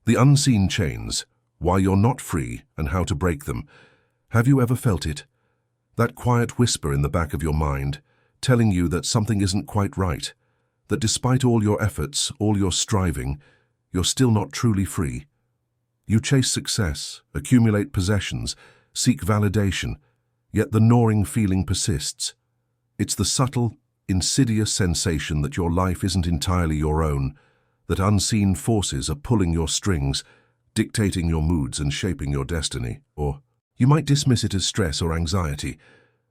The unseen chains, why you're not free and how to break them. Have you ever felt it? That quiet whisper in the back of your mind, telling you that something isn't quite right, that despite all your efforts, all your striving, you're still not truly free. You chase success, accumulate possessions, seek validation, yet the gnawing feeling persists. It's the subtle, insidious sensation that your life isn't entirely your own, that unseen forces are pulling your strings, dictating your moods and shaping your destiny. Or you might dismiss it as stress or anxiety,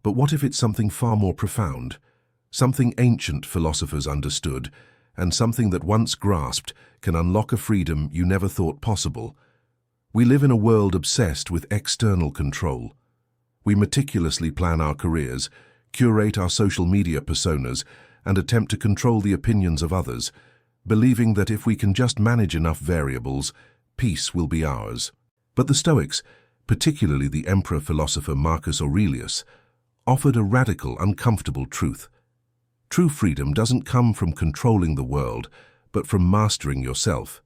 but what if it's something far more profound, something ancient philosophers understood, and something that once grasped can unlock a freedom you never thought possible? We live in a world obsessed with external control. We meticulously plan our careers, curate our social media personas, and attempt to control the opinions of others, believing that if we can just manage enough variables, peace will be ours. But the Stoics, particularly the emperor-philosopher Marcus Aurelius, offered a radical, uncomfortable truth. True freedom doesn't come from controlling the world, but from mastering yourself.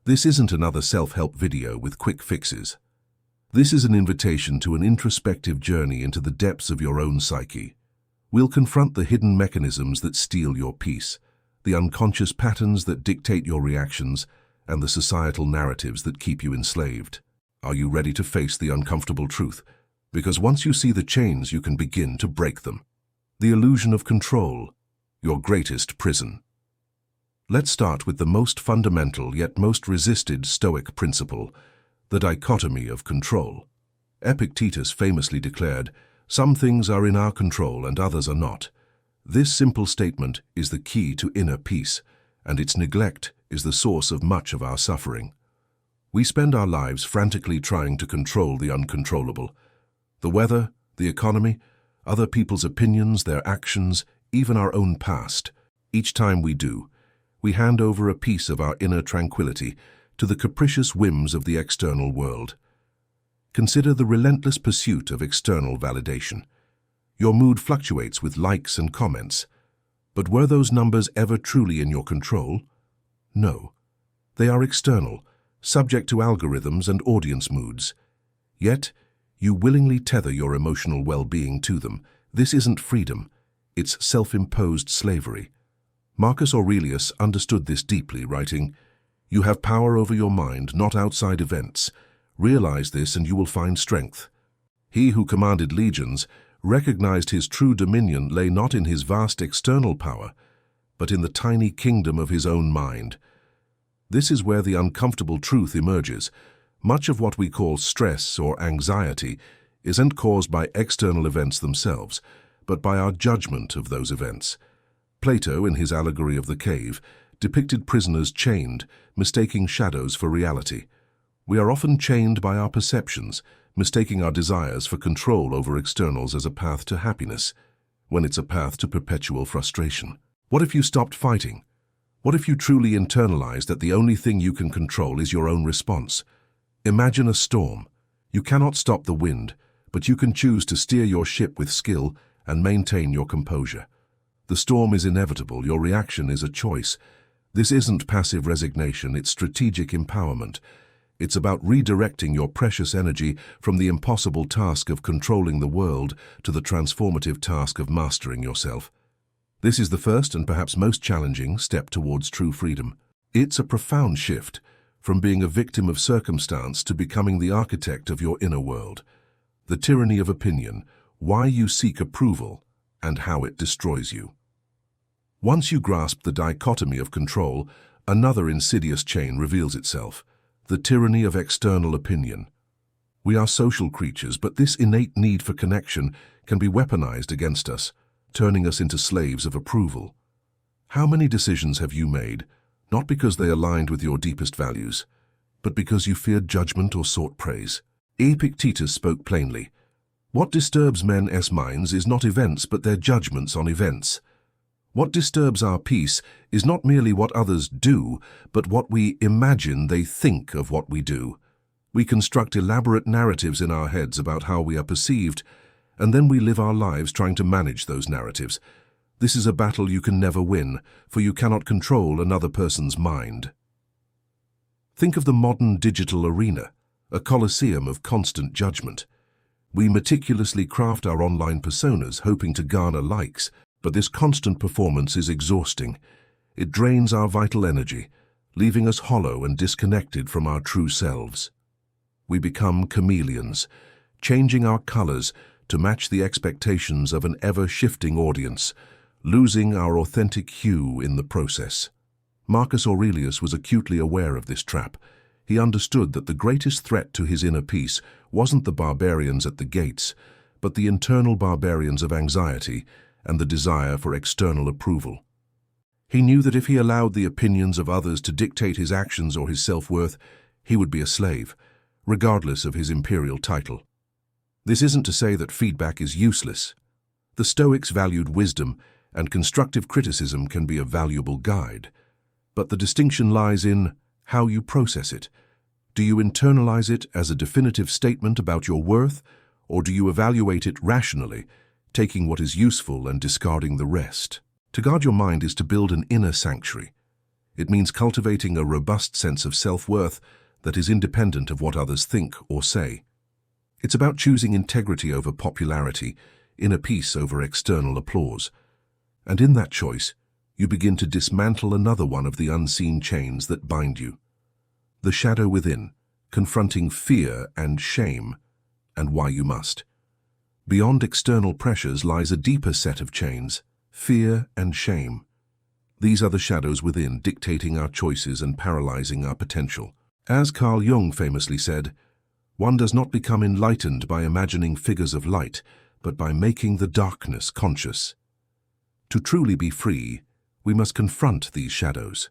This isn't another self-help video with quick fixes. This is an invitation to an introspective journey into the depths of your own psyche. We'll confront the hidden mechanisms that steal your peace, the unconscious patterns that dictate your reactions, and the societal narratives that keep you enslaved. Are you ready to face the uncomfortable truth? Because once you see the chains, you can begin to break them. The illusion of control, your greatest prison. Let's start with the most fundamental yet most resisted Stoic principle, the dichotomy of control. Epictetus famously declared, "Some things are in our control and others are not." This simple statement is the key to inner peace, and its neglect is the source of much of our suffering. We spend our lives frantically trying to control the uncontrollable. The weather, the economy, other people's opinions, their actions, even our own past. Each time we do, we hand over a piece of our inner tranquility to the capricious whims of the external world. Consider the relentless pursuit of external validation. Your mood fluctuates with likes and comments. But were those numbers ever truly in your control? No. They are external, subject to algorithms and audience moods. Yet, you willingly tether your emotional well-being to them. This isn't freedom, it's self-imposed slavery. Marcus Aurelius understood this deeply, writing, "You have power over your mind, not outside events. Realize this and you will find strength." He who commanded legions recognized his true dominion lay not in his vast external power, but in the tiny kingdom of his own mind. This is where the uncomfortable truth emerges. Much of what we call stress or anxiety isn't caused by external events themselves, but by our judgment of those events. Plato, in his allegory of the cave, depicted prisoners chained, mistaking shadows for reality. We are often chained by our perceptions, mistaking our desires for control over externals as a path to happiness, when it's a path to perpetual frustration. What if you stopped fighting? What if you truly internalized that the only thing you can control is your own response? Imagine a storm. You cannot stop the wind, but you can choose to steer your ship with skill and maintain your composure. The storm is inevitable, your reaction is a choice. This isn't passive resignation, it's strategic empowerment. It's about redirecting your precious energy from the impossible task of controlling the world to the transformative task of mastering yourself. This is the first and perhaps most challenging step towards true freedom. It's a profound shift from being a victim of circumstance to becoming the architect of your inner world. The tyranny of opinion, why you seek approval, and how it destroys you. Once you grasp the dichotomy of control, another insidious chain reveals itself. The tyranny of external opinion. We are social creatures, but this innate need for connection can be weaponized against us, turning us into slaves of approval. How many decisions have you made, not because they aligned with your deepest values, but because you feared judgment or sought praise? Epictetus spoke plainly. What disturbs men's minds is not events, but their judgments on events. What disturbs our peace is not merely what others do, but what we imagine they think of what we do. We construct elaborate narratives in our heads about how we are perceived, and then we live our lives trying to manage those narratives. This is a battle you can never win, for you cannot control another person's mind. Think of the modern digital arena, a coliseum of constant judgment. We meticulously craft our online personas hoping to garner likes, but this constant performance is exhausting. It drains our vital energy, leaving us hollow and disconnected from our true selves. We become chameleons, changing our colors to match the expectations of an ever-shifting audience, losing our authentic hue in the process. Marcus Aurelius was acutely aware of this trap. He understood that the greatest threat to his inner peace wasn't the barbarians at the gates, but the internal barbarians of anxiety and the desire for external approval. He knew that if he allowed the opinions of others to dictate his actions or his self-worth, he would be a slave, regardless of his imperial title. This isn't to say that feedback is useless. The Stoics valued wisdom, and constructive criticism can be a valuable guide. But the distinction lies in how you process it. Do you internalize it as a definitive statement about your worth, or do you evaluate it rationally, taking what is useful and discarding the rest? To guard your mind is to build an inner sanctuary. It means cultivating a robust sense of self-worth that is independent of what others think or say. It's about choosing integrity over popularity, inner peace over external applause. And in that choice, you begin to dismantle another one of the unseen chains that bind you. The shadow within, confronting fear and shame, and why you must. Beyond external pressures lies a deeper set of chains, fear and shame. These are the shadows within, dictating our choices and paralyzing our potential. As Carl Jung famously said, one does not become enlightened by imagining figures of light, but by making the darkness conscious. To truly be free, we must confront these shadows.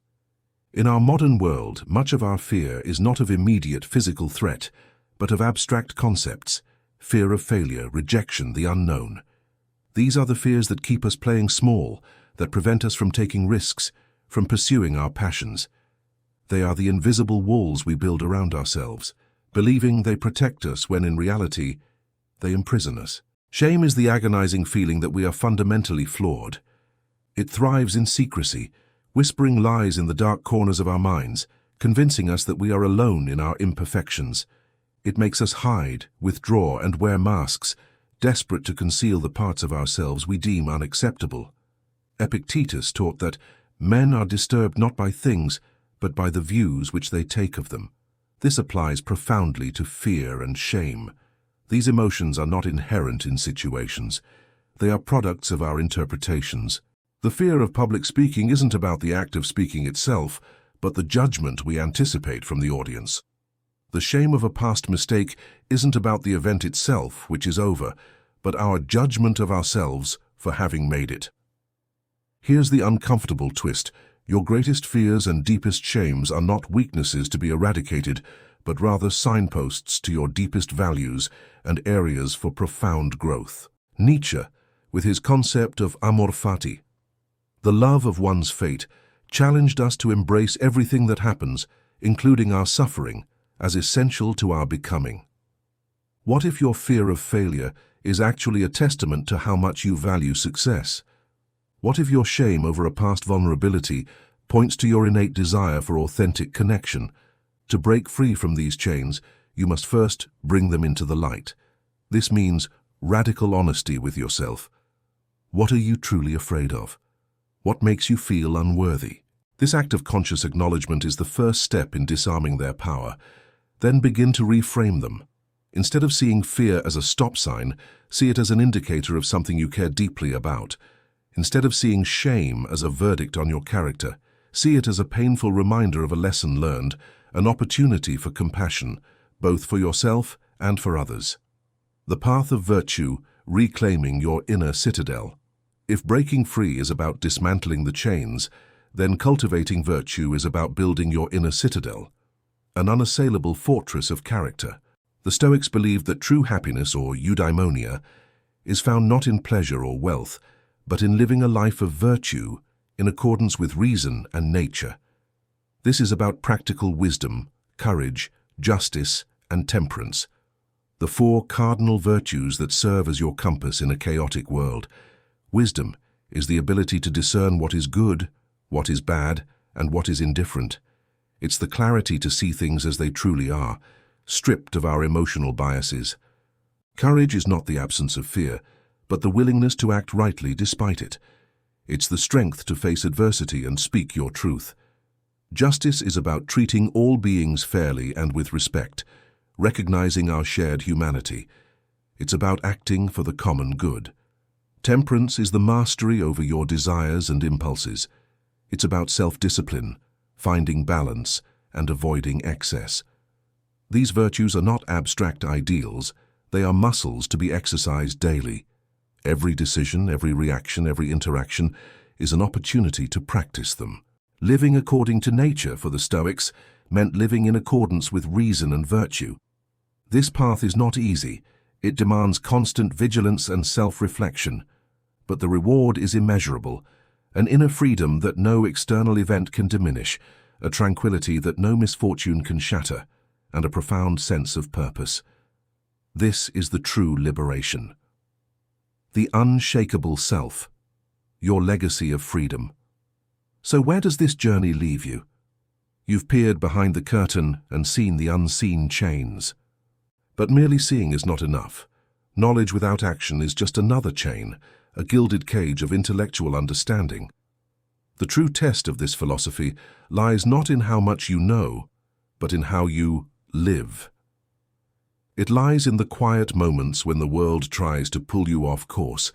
In our modern world, much of our fear is not of immediate physical threat, but of abstract concepts, fear of failure, rejection, the unknown. These are the fears that keep us playing small, that prevent us from taking risks, from pursuing our passions. They are the invisible walls we build around ourselves, believing they protect us when in reality, they imprison us. Shame is the agonizing feeling that we are fundamentally flawed. It thrives in secrecy, whispering lies in the dark corners of our minds, convincing us that we are alone in our imperfections. It makes us hide, withdraw, and wear masks, desperate to conceal the parts of ourselves we deem unacceptable. Epictetus taught that men are disturbed not by things, but by the views which they take of them. This applies profoundly to fear and shame. These emotions are not inherent in situations. They are products of our interpretations. The fear of public speaking isn't about the act of speaking itself, but the judgment we anticipate from the audience. The shame of a past mistake isn't about the event itself, which is over, but our judgment of ourselves for having made it. Here's the uncomfortable twist. Your greatest fears and deepest shames are not weaknesses to be eradicated, but rather signposts to your deepest values and areas for profound growth. Nietzsche, with his concept of amor fati, the love of one's fate, challenged us to embrace everything that happens, including our suffering, as essential to our becoming. What if your fear of failure is actually a testament to how much you value success? What if your shame over a past vulnerability points to your innate desire for authentic connection? To break free from these chains, you must first bring them into the light. This means radical honesty with yourself. What are you truly afraid of? What makes you feel unworthy? This act of conscious acknowledgement is the first step in disarming their power. Then begin to reframe them. Instead of seeing fear as a stop sign, see it as an indicator of something you care deeply about. Instead of seeing shame as a verdict on your character, see it as a painful reminder of a lesson learned, an opportunity for compassion, both for yourself and for others. The path of virtue, reclaiming your inner citadel. If breaking free is about dismantling the chains, then cultivating virtue is about building your inner citadel, an unassailable fortress of character. The Stoics believed that true happiness, or eudaimonia, is found not in pleasure or wealth, but in living a life of virtue in accordance with reason and nature. This is about practical wisdom, courage, justice, and temperance, the four cardinal virtues that serve as your compass in a chaotic world. Wisdom is the ability to discern what is good, what is bad, and what is indifferent. It's the clarity to see things as they truly are, stripped of our emotional biases. Courage is not the absence of fear, but the willingness to act rightly despite it. It's the strength to face adversity and speak your truth. Justice is about treating all beings fairly and with respect, recognizing our shared humanity. It's about acting for the common good. Temperance is the mastery over your desires and impulses. It's about self-discipline, finding balance, and avoiding excess. These virtues are not abstract ideals, they are muscles to be exercised daily. Every decision, every reaction, every interaction is an opportunity to practice them. Living according to nature for the Stoics meant living in accordance with reason and virtue. This path is not easy. It demands constant vigilance and self-reflection. But the reward is immeasurable, an inner freedom that no external event can diminish, a tranquility that no misfortune can shatter, and a profound sense of purpose. This is the true liberation. The unshakeable self, your legacy of freedom. So where does this journey leave you? You've peered behind the curtain and seen the unseen chains. But merely seeing is not enough. Knowledge without action is just another chain, a gilded cage of intellectual understanding. The true test of this philosophy lies not in how much you know, but in how you live. It lies in the quiet moments when the world tries to pull you off course.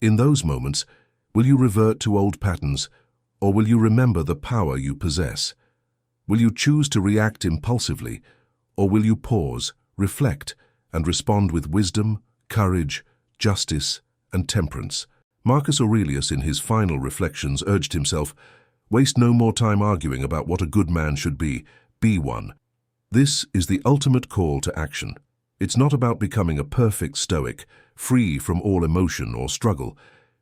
In those moments, will you revert to old patterns, or will you remember the power you possess? Will you choose to react impulsively, or will you pause, reflect, and respond with wisdom, courage, justice, and temperance? Marcus Aurelius, in his final reflections, urged himself, "Waste no more time arguing about what a good man should be one." This is the ultimate call to action. It's not about becoming a perfect Stoic, free from all emotion or struggle.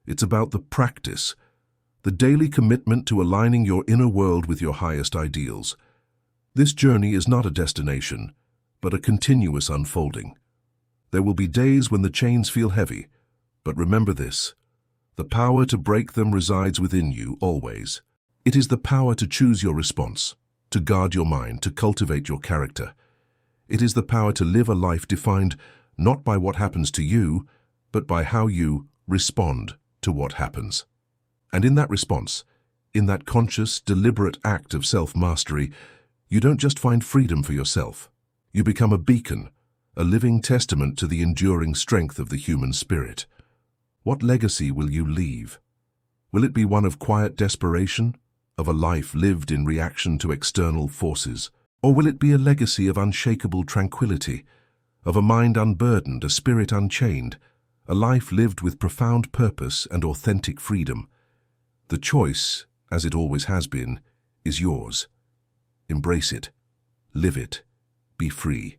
It's about the practice, the daily commitment to aligning your inner world with your highest ideals. This journey is not a destination, but a continuous unfolding. There will be days when the chains feel heavy, but remember this: the power to break them resides within you always. It is the power to choose your response, to guard your mind, to cultivate your character. It is the power to live a life defined not by what happens to you, but by how you respond to what happens. And in that response, in that conscious, deliberate act of self-mastery, you don't just find freedom for yourself. You become a beacon, a living testament to the enduring strength of the human spirit. What legacy will you leave? Will it be one of quiet desperation, of a life lived in reaction to external forces? Or will it be a legacy of unshakable tranquility, of a mind unburdened, a spirit unchained, a life lived with profound purpose and authentic freedom? The choice, as it always has been, is yours. Embrace it. Live it. Be free.